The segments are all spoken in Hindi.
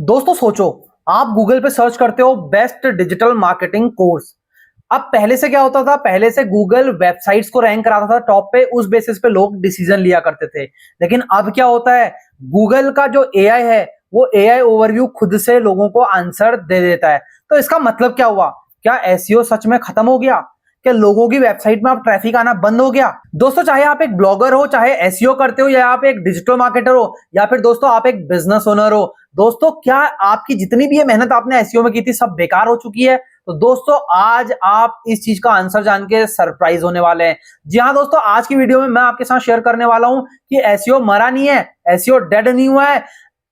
दोस्तों सोचो, आप गूगल पे सर्च करते हो बेस्ट डिजिटल मार्केटिंग कोर्स। अब पहले से क्या होता था, पहले से गूगल वेबसाइट्स को रैंक कराता था टॉप पे, उस बेसिस पे लोग डिसीजन लिया करते थे। लेकिन अब क्या होता है, गूगल का जो एआई है वो एआई ओवरव्यू खुद से लोगों को आंसर दे देता है। तो इसका मतलब क्या हुआ, क्या एसईओ सच में खत्म हो गया? क्या लोगों की वेबसाइट में अब ट्रैफिक आना बंद हो गया? दोस्तों, चाहे आप एक ब्लॉगर हो, चाहे एसईओ करते हो, या आप एक डिजिटल मार्केटर हो, या फिर दोस्तों आप एक बिजनेस ओनर हो, दोस्तों क्या आपकी जितनी भी ये मेहनत आपने एसईओ में की थी सब बेकार हो चुकी है? तो दोस्तों आज आप इस चीज का आंसर जान के सरप्राइज होने वाले हैं। जी हाँ दोस्तों, आज की वीडियो में मैं आपके साथ शेयर करने वाला हूं कि एसईओ मरा नहीं है, एसईओ डेड नहीं हुआ है।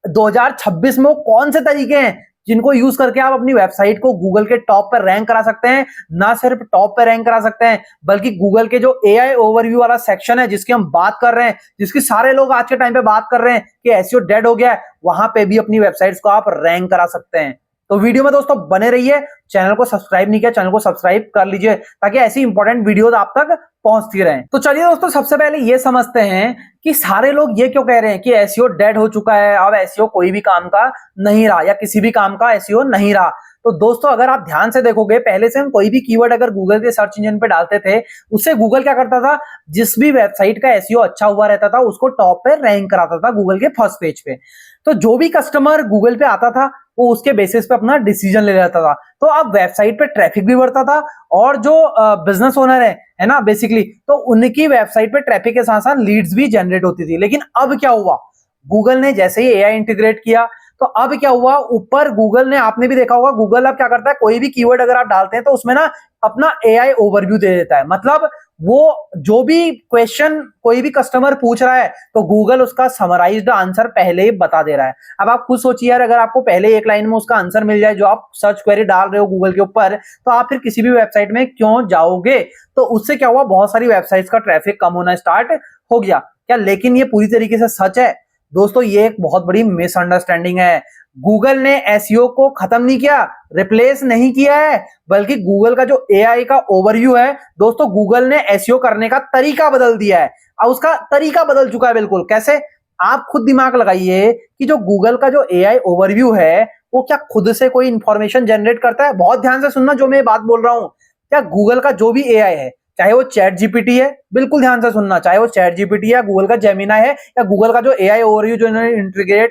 2026 में वो कौन से तरीके हैं जिनको यूज करके आप अपनी वेबसाइट को गूगल के टॉप पर रैंक करा सकते हैं। ना सिर्फ टॉप पर रैंक करा सकते हैं, बल्कि गूगल के जो एआई ओवरव्यू वाला सेक्शन है जिसकी हम बात कर रहे हैं, जिसकी सारे लोग आज के टाइम पे बात कर रहे हैं कि एसईओ डेड हो गया है, वहां पे भी अपनी वेबसाइट्स को आप रैंक करा सकते हैं। तो वीडियो में दोस्तों बने रहिए। चैनल को सब्सक्राइब नहीं किया, चैनल को सब्सक्राइब कर लीजिए ताकि ऐसी इंपॉर्टेंट वीडियोस आप तक पहुंचती रहें। तो चलिए दोस्तों, सबसे पहले ये समझते हैं कि सारे लोग ये क्यों कह रहे हैं कि एसईओ डेड हो चुका है, अब एसईओ कोई भी काम का नहीं रहा, या किसी भी काम का एसईओ नहीं रहा। तो दोस्तों अगर आप ध्यान से देखोगे, पहले से हम कोई भी कीवर्ड अगर गूगल के सर्च इंजन पे डालते थे, उससे गूगल क्या करता था, जिस भी वेबसाइट का एसईओ अच्छा हुआ रहता था उसको टॉप पे रैंक कराता था गूगल के फर्स्ट पेज पे। तो जो भी कस्टमर गूगल पे आता था वो उसके बेसिस पे अपना डिसीजन ले लेता था। तो अब वेबसाइट पे ट्रैफिक भी बढ़ता था, और जो बिजनेस ओनर है ना बेसिकली, तो उनकी वेबसाइट पे ट्रैफिक के साथ साथ लीड्स भी जनरेट होती थी। लेकिन अब क्या हुआ, गूगल ने जैसे ही एआई इंटीग्रेट किया, तो अब क्या हुआ, ऊपर गूगल ने, आपने भी देखा होगा, गूगल अब क्या करता है, कोई भी कीवर्ड अगर आप डालते हैं तो उसमें ना अपना एआई ओवरव्यू दे देता है। मतलब वो जो भी क्वेश्चन कोई भी कस्टमर पूछ रहा है तो गूगल उसका समराइज्ड आंसर पहले ही बता दे रहा है। अब आप खुद सोचिए यार, अगर आपको पहले एक लाइन में उसका आंसर मिल जाए जो आप सर्च क्वेरी डाल रहे हो गूगल के ऊपर, तो आप फिर किसी भी वेबसाइट में क्यों जाओगे? तो उससे क्या हुआ, बहुत सारी वेबसाइट्स का ट्रैफिक कम होना स्टार्ट हो गया। क्या लेकिन ये पूरी तरीके से सच है? दोस्तों ये एक बहुत बड़ी मिसअंडरस्टैंडिंग है। गूगल ने एसईओ को खत्म नहीं किया, रिप्लेस नहीं किया है, बल्कि गूगल का जो एआई का ओवरव्यू है दोस्तों, गूगल ने एसईओ करने का तरीका बदल दिया है। अब उसका तरीका बदल चुका है बिल्कुल। कैसे? आप खुद दिमाग लगाइए कि जो गूगल का जो एआई ओवरव्यू है वो क्या खुद से कोई इंफॉर्मेशन जनरेट करता है? बहुत ध्यान से सुनना जो मैं बात बोल रहा हूं। क्या गूगल का जो भी एआई है, चाहे वो चैट जीपीटी है, बिल्कुल ध्यान से सुनना, चाहे वो चैट जीपीटी है, गूगल का जेमिनाई है, या गूगल का जो एआई ओवरव्यू जो इन्होंने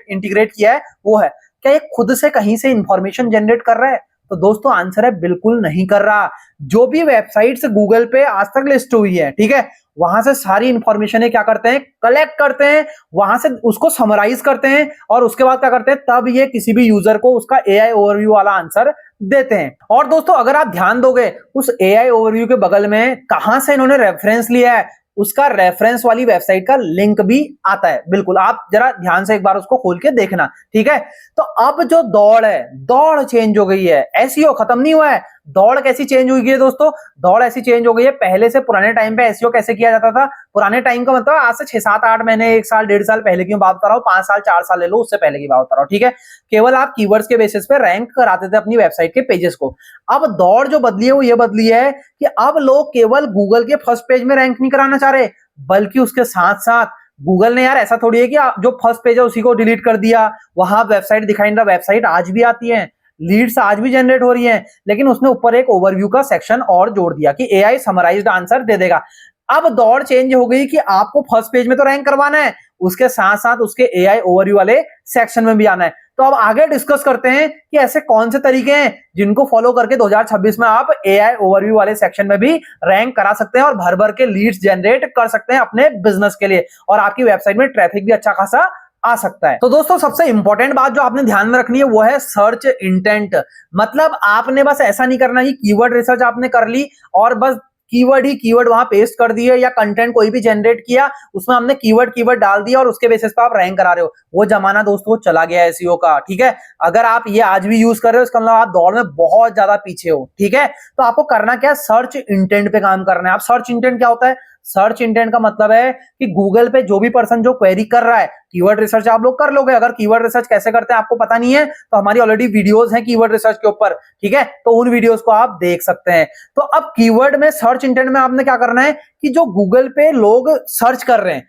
इंटीग्रेट किया है वो है, क्या ये खुद से कहीं से इंफॉर्मेशन जनरेट कर रहा है? तो दोस्तों आंसर है बिल्कुल नहीं कर रहा। जो भी वेबसाइट्स गूगल पे आज तक लिस्ट हुई है, ठीक है, वहां से सारी इंफॉर्मेशन क्या करते हैं, कलेक्ट करते हैं, वहां से उसको समराइज करते हैं, और उसके बाद क्या करते हैं, तब ये किसी भी यूजर को उसका एआई ओवरव्यू वाला आंसर देते हैं। और दोस्तों अगर आप ध्यान दोगे, उस एआई ओवरव्यू के बगल में कहां से इन्होंने रेफरेंस लिया है, उसका रेफरेंस वाली वेबसाइट का लिंक भी आता है। बिल्कुल, आप जरा ध्यान से एक बार उसको खोल के देखना, ठीक है। तो अब जो दौड़ है, दौड़ चेंज हो गई है, एसईओ खत्म नहीं हुआ है। दौड़ कैसी चेंज हुई है दोस्तों? दौड़ ऐसी चेंज हो गई है, पहले से पुराने टाइम पे एसईओ कैसे किया जाता था, पुराने टाइम का मतलब आज से 6 7 8 महीने, 1 साल 1.5 साल पहले की बात कर रहा हूं, 5 साल 4 साल ले लो, उससे पहले की बात कर रहा हूं, ठीक है। केवल आप कीवर्ड्स के बेसिस पे रैंक कराते थे अपनी वेबसाइट के पेजेस को। अब दौड़ जो बदली है वो ये बदली है कि अब लोग केवल गूगल के फर्स्ट पेज में रैंक नहीं कराना चाह रहे, बल्कि उसके साथ साथ गूगल ने, यार ऐसा थोड़ी है कि जो फर्स्ट पेज है उसी को डिलीट कर दिया, वहां वेबसाइट दिखाई नहीं रहा, वेबसाइट आज भी आती है, लीड्स आज भी जनरेट हो रही हैं, लेकिन उसने ऊपर एक ओवरव्यू का सेक्शन और जोड़ दिया कि एआई समराइज्ड आंसर दे देगा। अब दौड़ चेंज हो गई कि आपको फर्स्ट पेज में तो रैंक करवाना है, उसके साथ साथ उसके एआई ओवरव्यू वाले सेक्शन में भी आना है। तो अब आगे डिस्कस करते हैं कि ऐसे कौन से तरीके हैं जिनको फॉलो करके 2026 में आप एआई ओवरव्यू वाले सेक्शन में भी रैंक करा सकते हैं और भर भर के लीड्स जनरेट कर सकते हैं अपने बिजनेस के लिए, और आपकी वेबसाइट में ट्रैफिक भी अच्छा खासा आ सकता है। तो दोस्तों सबसे इंपॉर्टेंट बात जो आपने ध्यान में रखनी है वो है सर्च इंटेंट। मतलब आपने बस ऐसा नहीं करना कि कीवर्ड रिसर्च आपने कर ली और बस कीवर्ड वहां पेस्ट कर दिए, या कंटेंट कोई भी जनरेट किया उसमें हमने कीवर्ड डाल दिया और उसके बेसिस पे आप रैंक करा रहे हो। वो जमाना दोस्तों चला गया है एसईओ का, ठीक है। अगर आप ये आज भी यूज कर रहे हो इसका मतलब आप दौड़ में बहुत ज्यादा पीछे हो, ठीक है। तो आपको करना क्या है, सर्च इंटेंट पे काम करना है। आप सर्च इंटेंट क्या होता है, सर्च इंटेंट का मतलब है कि गूगल पे जो भी पर्सन जो क्वेरी कर रहा है, कीवर्ड रिसर्च आप लोग कर लोगे। अगर कीवर्ड रिसर्च कैसे करते हैं आपको पता नहीं है तो हमारी ऑलरेडी वीडियोस हैं कीवर्ड रिसर्च के ऊपर, ठीक है, तो उन वीडियोस को आप देख सकते हैं। तो अब कीवर्ड में सर्च इंटेंट में आपने क्या करना है कि जो गूगल पे लोग सर्च कर रहे हैं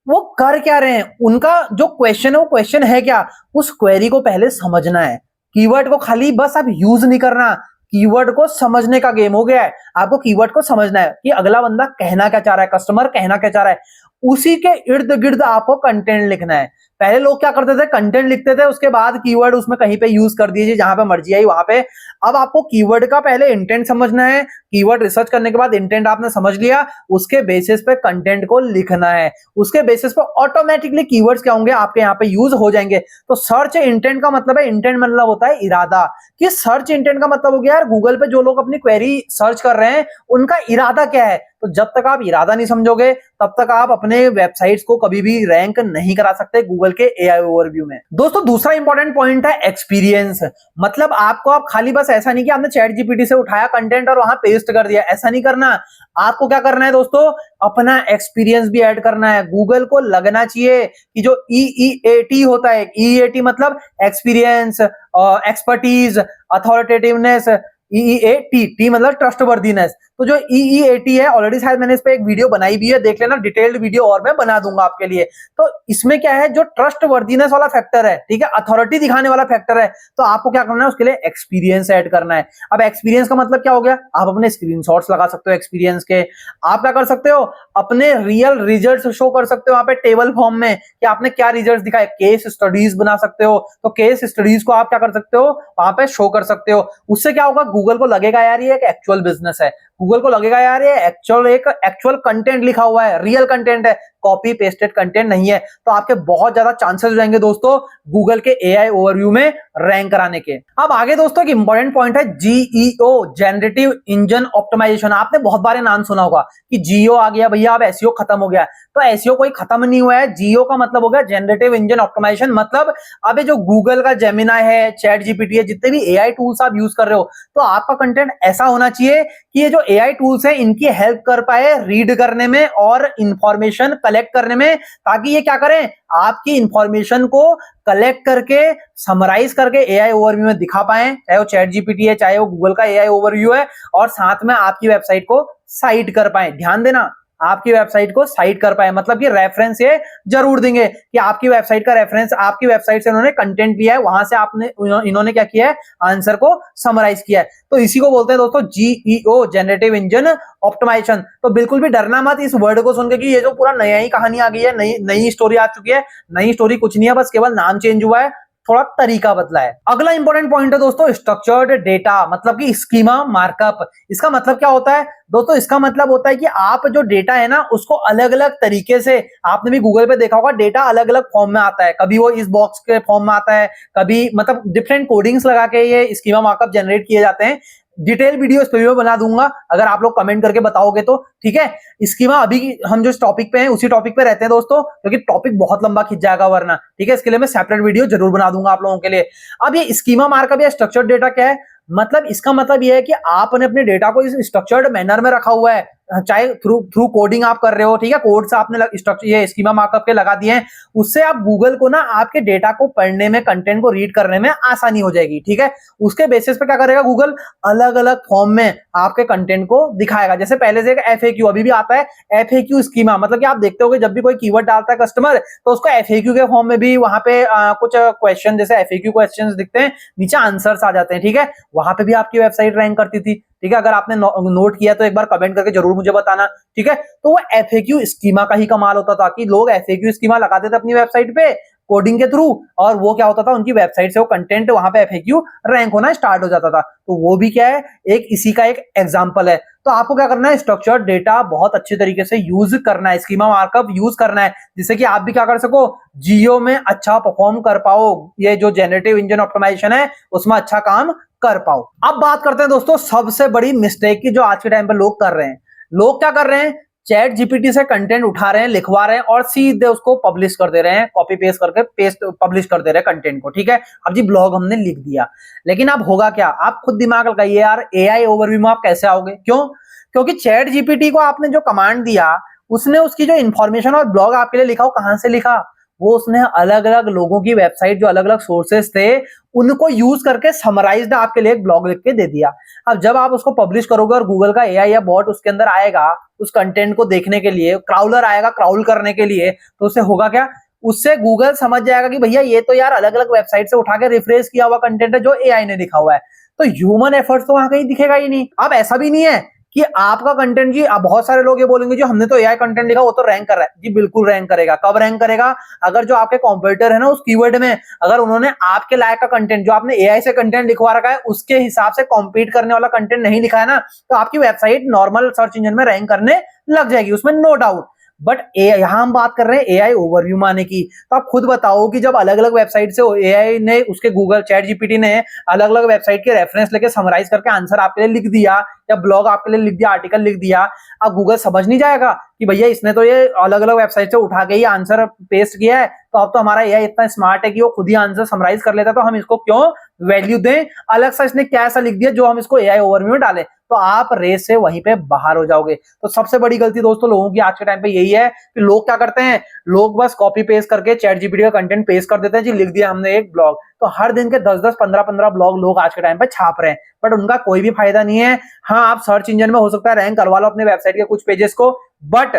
वो कर क्या रहे हैं, उनका जो क्वेश्चन है वो क्वेश्चन है क्या, उस क्वेरी को पहले समझना है। कीवर्ड को खाली बस आप यूज नहीं करना, कीवर्ड को समझने का गेम हो गया है। आपको कीवर्ड को समझना है कि अगला बंदा कहना क्या चाह रहा है, कस्टमर कहना क्या चाह रहा है, उसी के इर्द गिर्द आपको कंटेंट लिखना है। पहले लोग क्या करते थे, कंटेंट लिखते थे, उसके बाद कीवर्ड उसमें कहीं पे यूज कर दीजिए, जहां पे मर्जी आई वहां पे। अब आपको कीवर्ड का पहले इंटेंट समझना है, कीवर्ड रिसर्च करने के बाद इंटेंट आपने समझ लिया, उसके बेसिस पे कंटेंट को लिखना है, उसके बेसिस पे ऑटोमेटिकली कीवर्ड्स क्या होंगे आपके यहाँ पे यूज हो जाएंगे। तो सर्च इंटेंट का मतलब है, इंटेंट मतलब होता है इरादा, कि सर्च इंटेंट का मतलब हो गया यार गूगल पे जो लोग अपनी क्वेरी सर्च कर रहे हैं उनका इरादा क्या है। तो जब तक आप इरादा नहीं समझोगे तब तक आप अपने वेबसाइट्स को कभी भी रैंक नहीं करा सकते गूगल के एआई ओवरव्यू में। दोस्तों दूसरा इंपॉर्टेंट पॉइंट है एक्सपीरियंस। मतलब आप खाली बस ऐसा नहीं कि आपने चैट जीपीटी से उठाया कंटेंट और वहां पेस्ट कर दिया, ऐसा नहीं करना। आपको क्या करना है दोस्तों, अपना एक्सपीरियंस भी ऐड करना है। गूगल को लगना चाहिए कि जो ईईएटी होता है, ईईएटी मतलब एक्सपीरियंस, एक्सपर्टीज, अथॉरिटेटिवनेस, ईईएटी, टी मतलब ट्रस्टवर्दीनेस। तो जो ईईएटी है, ऑलरेडी शायद मैंने इस पे एक वीडियो बनाई भी है, देख लेना, डिटेल्ड वीडियो और मैं बना दूंगा आपके लिए। तो इसमें क्या है, जो ट्रस्टवर्दीनेस वाला फैक्टर है, ठीक है, अथॉरिटी दिखाने वाला फैक्टर है, तो आपको क्या करना है, उसके लिए एक्सपीरियंस ऐड करना है। अब एक्सपीरियंस का मतलब क्या हो गया, आप अपने स्क्रीनशॉट्स लगा सकते हो एक्सपीरियंस के। आप क्या कर सकते हो, अपने रियल रिजल्ट्स शो कर सकते हो वहां पे टेबल फॉर्म में कि आपने क्या रिजल्ट्स दिखाए। केस स्टडीज बना सकते हो, तो केस स्टडीज को आप क्या कर सकते हो, वहां पे शो कर सकते हो। उससे क्या होगा, गूगल को लगेगा यार ये एक एक्चुअल बिजनेस है, गूगल को लगेगा यार ये एक्चुअल कंटेंट लिखा हुआ है, रियल कंटेंट है, कॉपी पेस्टेड कंटेंट नहीं है। तो आपके बहुत ज्यादा चांसेस हो जाएंगे दोस्तों गूगल के एआई ओवरव्यू में रैंक कराने के। अब आगे दोस्तों एक इंपॉर्टेंट पॉइंट है जीईओ, जनरेटिव इंजन ऑप्टिमाइजेशन। आपने बहुत बार नाम सुना होगा कि जीओ आ गया भैया, अब एसईओ खत्म हो गया। तो एसईओ कोई खत्म नहीं हुआ है, जीओ का मतलब हो गया जनरेटिव इंजन ऑप्टिमाइजेशन। मतलब अब जो गूगल का जेमिनाई है, चैट जीपीटी है, जितने भी एआई टूल्स आप यूज कर रहे हो, तो आपका कंटेंट ऐसा होना चाहिए कि ये जो एआई टूल्स हैं इनकी हेल्प कर पाए रीड करने में और इंफॉर्मेशन कलेक्ट करने में, ताकि ये क्या करें, आपकी इंफॉर्मेशन को कलेक्ट करके समराइज करके एआई ओवरव्यू में दिखा पाए, चाहे वो चैट जीपीटी है, चाहे वो गूगल का एआई ओवरव्यू है, और साथ में आपकी वेबसाइट को साइट कर पाए। ध्यान देना, आपकी वेबसाइट को साइट कर पाए, मतलब कि रेफरेंस ये जरूर देंगे कि आपकी वेबसाइट का रेफरेंस, आपकी वेबसाइट से उन्होंने कंटेंट दिया है, वहां से आपने इन्होंने क्या किया है, आंसर को समराइज किया है। तो इसी को बोलते हैं दोस्तों जीईओ, जनरेटिव इंजन ऑप्टिमाइजेशन। तो बिल्कुल भी डरना मत इस वर्ड को सुन के कि ये जो पूरा नया ही कहानी आ गई है, नई नई स्टोरी आ चुकी है। नई स्टोरी कुछ नहीं है, बस केवल नाम चेंज हुआ है, थोड़ा तरीका बदला है। अगला इंपॉर्टेंट पॉइंट है दोस्तों स्ट्रक्चर्ड डेटा, मतलब कि स्कीमा मार्कअप। इसका मतलब क्या होता है दोस्तों, इसका मतलब होता है कि आप जो डेटा है ना उसको अलग अलग तरीके से, आपने भी गूगल पे देखा होगा, डेटा अलग अलग फॉर्म में आता है। कभी वो इस बॉक्स के फॉर्म में आता है, कभी मतलब डिफरेंट कोडिंग्स लगा के ये स्कीमा मार्कअप जनरेट किए जाते हैं। डिटेल वीडियो इस पे भी बना दूंगा अगर आप लोग कमेंट करके बताओगे तो, ठीक है। स्कीमा, अभी हम जो टॉपिक पे हैं उसी टॉपिक पे रहते हैं दोस्तों, क्योंकि टॉपिक बहुत लंबा खिंच जाएगा वरना, ठीक है। इसके लिए मैं सेपरेट वीडियो जरूर बना दूंगा आप लोगों के लिए। अब ये स्कीमा मार्कअप या स्ट्रक्चर्ड डेटा क्या है, मतलब इसका मतलब यह है कि आपने अपने डेटा को इस स्ट्रक्चर्ड मैनर में रखा हुआ है, चाहे थ्रू कोडिंग आप कर रहे हो, ठीक है, कोड से आपने ये स्कीमा मार्कअप के लगा दिए हैं, उससे आप गूगल को ना आपके डेटा को पढ़ने में, कंटेंट को रीड करने में आसानी हो जाएगी, ठीक है। उसके बेसिस पे क्या करेगा गूगल, अलग अलग फॉर्म में आपके कंटेंट को दिखाएगा। जैसे पहले से एक एफएक्यू अभी भी आता है, एफएक्यू स्कीमा, मतलब कि आप देखते होगे जब भी कोई कीवर्ड डालता है कस्टमर, तो उसको एफएक्यू के फॉर्म में भी वहां पे कुछ क्वेश्चन, जैसे एफएक्यू क्वेश्चंस दिखते हैं, नीचे आंसर्स आ जाते हैं, ठीक है। वहां पे भी आपकी वेबसाइट रैंक करती थी, ठीक है। अगर आपने नोट किया तो एक बार कमेंट करके जरूर मुझे बताना, ठीक है। तो वो एफएक्यू स्कीमा का ही कमाल होता था कि लोग एफएक्यू स्कीमा लगाते थे अपनी वेबसाइट पे कोडिंग के थ्रू, और वो क्या होता था, उनकी वेबसाइट से वो कंटेंट वहां पे एफएक्यू रैंक होना स्टार्ट हो जाता था। तो वो भी क्या है, एक इसी का एक एग्जांपल है। तो आपको क्या करना है, स्ट्रक्चर्ड डेटा बहुत अच्छे तरीके से यूज करना है, स्कीमा मार्कअप यूज करना है, जिससे कि आप भी क्या कर सको, जियो में अच्छा परफॉर्म कर पाओ, ये जो जनरेटिव इंजन ऑप्टिमाइजेशन है उसमें अच्छा काम कर पाओ। अब बात करते हैं दोस्तों सबसे बड़ी मिस्टेक की जो आज के टाइम पे लोग कर रहे हैं। लोग क्या कर रहे हैं, चैट जीपीटी से कंटेंट उठा रहे हैं, लिखवा रहे हैं और सीधे उसको पब्लिश कर दे रहे हैं, कॉपी पेस्ट करके पब्लिश कर दे रहे हैं कंटेंट को, ठीक है। अब जी ब्लॉग हमने लिख दिया, लेकिन अब होगा क्या, आप खुद दिमाग लगाइए यार, एआई ओवरव्यू में आप कैसे आओगे, क्यों, क्योंकि चैट जीपीटी को आपने जो कमांड दिया, उसने उसकी जो इंफॉर्मेशन और ब्लॉग आपके लिए लिखा, वो कहां से लिखा, वो उसने अलग अलग लोगों की वेबसाइट, जो अलग अलग सोर्सेस थे, उनको यूज करके समराइज्ड आपके लिए एक ब्लॉग लिख के दे दिया। अब जब आप उसको पब्लिश करोगे और गूगल का एआई या बॉट उसके अंदर आएगा उस कंटेंट को देखने के लिए, क्राउलर आएगा क्राउल करने के लिए, तो उससे होगा क्या, उससे गूगल समझ जाएगा कि भैया ये तो यार अलग अलग वेबसाइट से उठा के रिफ्रेश किया हुआ कंटेंट है जो एआई ने लिखा हुआ है। तो ह्यूमन एफर्ट्स तो वहां कहीं दिखेगा ही नहीं। अब ऐसा भी नहीं है कि आपका कंटेंट जी, अब बहुत सारे लोग ये बोलेंगे जो हमने तो एआई कंटेंट लिखा वो तो रैंक कर रहा है। जी बिल्कुल रैंक करेगा। कब रैंक करेगा? अगर जो आपके कॉम्पिटिटर है ना उस कीवर्ड में, अगर उन्होंने आपके लायक का कंटेंट, जो आपने एआई से कंटेंट लिखवा रखा है उसके हिसाब से कॉम्पीट करने वाला कंटेंट नहीं लिखा है ना, तो आपकी वेबसाइट नॉर्मल सर्च इंजन में रैंक करने लग जाएगी, उसमें नो डाउट। बट यहां हम बात कर रहे हैं एआई ओवरव्यू में आने की। तो आप खुद बताओ कि जब अलग अलग वेबसाइट से एआई ने, उसके गूगल चैट जीपीटी ने अलग अलग वेबसाइट के रेफरेंस लेके समराइज करके आंसर आपके लिए लिख दिया, या ब्लॉग आपके लिए लिख दिया, आर्टिकल लिख दिया, अब गूगल समझ नहीं जाएगा कि भैया इसने तो ये अलग अलग वेबसाइट से उठा के ही आंसर पेस्ट किया है, तो अब तो हमारा एआई इतना स्मार्ट है कि वो खुद ही आंसर समराइज कर लेता है, तो हम इसको क्यों वैल्यू दें? अलग से इसने क्या ऐसा लिख दिया जो हम इसको एआई ओवरव्यू में डालें? तो आप रेस से वहीं पे बाहर हो जाओगे। तो सबसे बड़ी गलती दोस्तों लोगों की आज के टाइम पे यही है कि लोग क्या करते हैं, लोग बस कॉपी पेस्ट करके चैट जीपीटी का कंटेंट पेस्ट कर देते हैं, जी लिख दिया हमने एक ब्लॉग। तो हर दिन के 10-10, 15-15 ब्लॉग लोग आज के टाइम पे छाप रहे हैं, बट उनका कोई भी फायदा नहीं है। हाँ, आप सर्च इंजन में हो सकता है रैंक करवा लो अपने वेबसाइट के कुछ पेजेस को, बट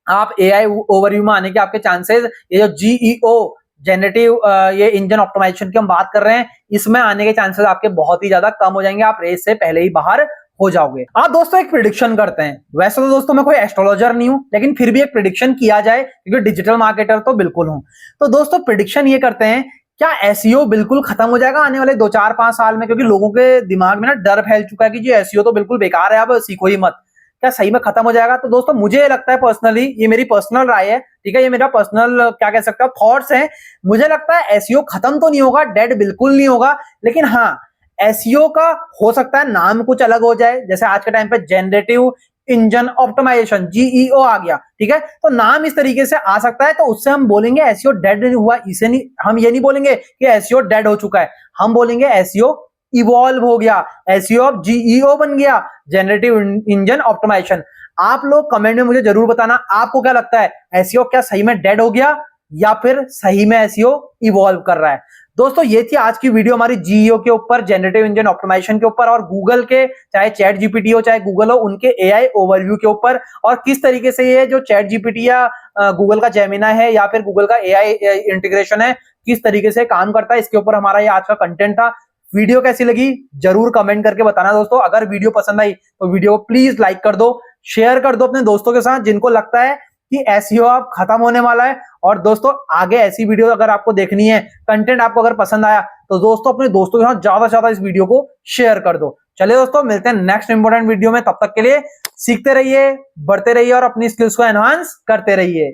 आप एआई ओवरव्यू में आने के आपके चांसेस, ये जो जीईओ जनरेटिव ये इंजन ऑप्टिमाइजेशन की हम बात कर रहे हैं, इसमें आने के चांसेस आपके बहुत ही ज्यादा कम हो जाएंगे। आप रेस से पहले ही बाहर हो जाओगे। आप दोस्तों एक प्रिडिक्शन करते हैं। वैसे तो दोस्तों मैं कोई एस्ट्रोलॉजर नहीं हूं, लेकिन फिर भी एक प्रिडिक्शन किया जाए क्योंकि डिजिटल मार्केटर तो बिल्कुल हूं। तो दोस्तों प्रिडिक्शन ये करते हैं, क्या एसईओ बिल्कुल खत्म हो जाएगा आने वाले 2-4-5 साल में? क्योंकि लोगों के दिमाग में ना डर फैल चुका है कि जी एसईओ तो बिल्कुल बेकार है, अब सीखो ही मत। क्या सही में खत्म हो जाएगा? तो दोस्तों मुझे लगता है पर्सनली, ये मेरी पर्सनल राय है, ठीक है, ये मेरा पर्सनल क्या कह सकते हो थॉट्स हैं, मुझे लगता है एसईओ खत्म तो नहीं होगा, डेड बिल्कुल नहीं होगा, लेकिन हाँ एसईओ का हो सकता है नाम कुछ अलग हो जाए। जैसे आज के टाइम पे जनरेटिव इंजन ऑप्टिमाइजेशन जीईओ आ गया, ठीक है, तो नाम इस तरीके से आ सकता है, तो उससे हम बोलेंगे एसईओ डेड नहीं हुआ। इसे नहीं, हम ये नहीं बोलेंगे कि एसईओ डेड हो चुका है, हम बोलेंगे एसईओ इवॉल्व हो गया, एसईओ ऑफ जीईओ बन गया, जनरेटिव इंजन ऑप्टिमाइजेशन। आप लोग कमेंट में मुझे जरूर बताना आपको क्या लगता है, एसईओ क्या सही में डेड हो गया या फिर सही में एसईओ इवॉल्व कर रहा है? दोस्तों ये थी आज की वीडियो हमारी जीईओ के ऊपर, जनरेटिव इंजन ऑप्टिमाइजेशन के ऊपर, और गूगल के, चाहे चैट जीपीटी हो चाहे गूगल हो, उनके एआई ओवरव्यू के ऊपर, और किस तरीके से ये जो चैट जीपीटी या गूगल का जेमिनी है या फिर गूगल का एआई इंटीग्रेशन है किस तरीके से काम करता है, इसके ऊपर हमारा ये आज का कंटेंट था। वीडियो कैसी लगी जरूर कमेंट करके बताना दोस्तों। अगर वीडियो पसंद आई तो वीडियो को प्लीज लाइक कर दो, शेयर कर दो अपने दोस्तों के साथ जिनको लगता है कि एसईओ अब खत्म होने वाला है। और दोस्तों आगे ऐसी वीडियो अगर आपको देखनी है, कंटेंट आपको अगर पसंद आया, तो दोस्तों अपने दोस्तों के साथ ज्यादा से ज्यादा इस वीडियो को शेयर कर दो। चलिए दोस्तों मिलते हैं नेक्स्ट इंपॉर्टेंट वीडियो में, तब तक के लिए सीखते रहिए, बढ़ते रहिए और अपनी स्किल्स को एनहांस करते रहिए।